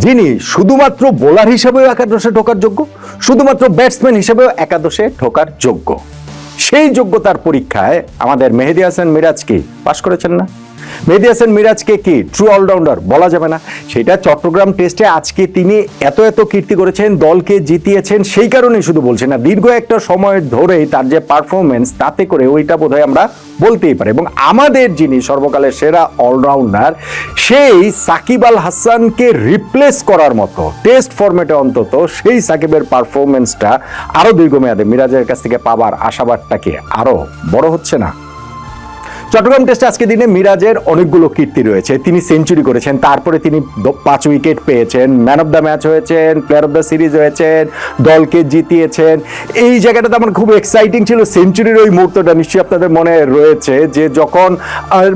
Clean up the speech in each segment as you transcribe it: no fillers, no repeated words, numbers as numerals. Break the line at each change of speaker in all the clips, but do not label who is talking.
যিনি শুধুমাত্র বোলার হিসেবেও একাদশে ঢোকার যোগ্য, শুধুমাত্র ব্যাটসম্যান হিসেবেও একাদশে ঢোকার যোগ্য, সেই যোগ্যতার পরীক্ষায় আমাদের মেহেদী হাসান মিরাজ কি পাশ করেছেন না? মেহেদী হাসান মিরাজকে কি ট্রু অলরাউন্ডার বলা যাবে না? সেটা চট্টগ্রাম টেস্টে আজকে তিনি এত এত কীর্তি করেছেন, দলকে জিতিয়েছেন, সেই কারণেই শুধু বলছেন না, দীর্ঘ একটা সময় ধরেই তার যে পারফরমেন্স, তাতে করে ওইটা বোধহয় আমরা বলতেই পারি। এবং আমাদের যিনি সর্বকালের সেরা অলরাউন্ডার, সেই সাকিব আল হাসানকে রিপ্লেস করার মতো টেস্ট ফরম্যাটে অন্তত সেই সাকিবের পারফরমেন্সটা আরো দীর্ঘমেয়াদে মিরাজের কাছ থেকে পাবার আশাবাদটা কি আরো বড় হচ্ছে না? চট্টগ্রাম টেস্টে আজকে দিনে মিরাজের অনেকগুলো কীর্তি রয়েছে। তিনি সেঞ্চুরি করেছেন, তারপরে তিনি 5 উইকেট পেয়েছেন, ম্যান অফ দ্য ম্যাচ হয়েছেন, প্লেয়ার অফ দ্য সিরিজ হয়েছেন, দলকে জিতিয়েছেন। এই জায়গাটাতে আমার খুব এক্সাইটিং ছিল সেঞ্চুরির ওই মুহূর্তটা, নিশ্চয়ই আপনাদের মনে রয়েছে, যে যখন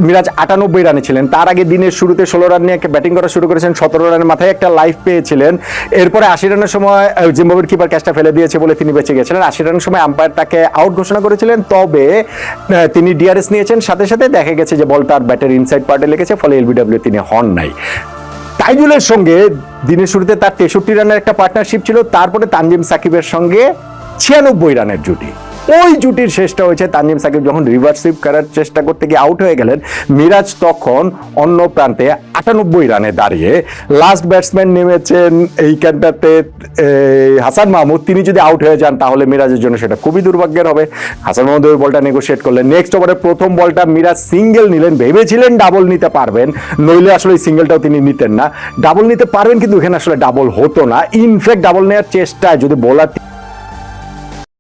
মিরাজ 98 রানে ছিলেন, তার আগে দিনের শুরুতে 16 রান নিয়ে ব্যাটিং করা শুরু করেছেন, 17 রানের মাথায় একটা লাইফ পেয়েছিলেন। এরপরে 80 রানের সময় জিম্বাবুয়ের কিপার ক্যাচটা ফেলে দিয়েছে বলে তিনি বেঁচে গেছিলেন। 80 রানের সময় আম্পায়ার তাকে আউট ঘোষণা করেছিলেন, তবে তিনি ডিআরএস নিয়েছেন, সাথে সাথে দেখা গেছে যে বল তার ব্যাটের ইনসাইড পার্টে লেগেছে, ফলে এলবিডব্লিউ তিনি হন নাই। তাইজুলের সঙ্গে দিনের শুরুতে তার 63 রানের একটা পার্টনারশিপ ছিল, তারপরে তানজিম সাকিবের সঙ্গে 96 রানের জুটি। ওই জুটির শেষটা হয়েছে তানজিম সাকিব যখন রিভার্স সুইপ করার চেষ্টা করতে গিয়ে আউট হয়ে গেলেন। মিরাজ তখন অন্য প্রান্তে 98 রানে দাঁড়িয়ে, লাস্ট ব্যাটসম্যান নেমেছেন এইখানটাতে হাসান মাহমুদ, তিনি যদি আউট হয়ে যান তাহলে মিরাজের জন্য সেটা খুবই দুর্ভাগ্যের হবে। হাসান মাহমুদ ওই বলটা নেগোশিয়েট করলেন। নেক্সট ওভারে প্রথম বলটা মিরাজ সিঙ্গেল নিলেন, ভেবেছিলেন ডাবল নিতে পারবেন, নইলে আসলে সিঙ্গেলটাও তিনি নিতেন না। ডাবল নিতে পারবেন, কিন্তু এখানে আসলে ডাবল হতো না। ইনফ্যাক্ট ডাবল নেওয়ার চেষ্টায় যদি বোলার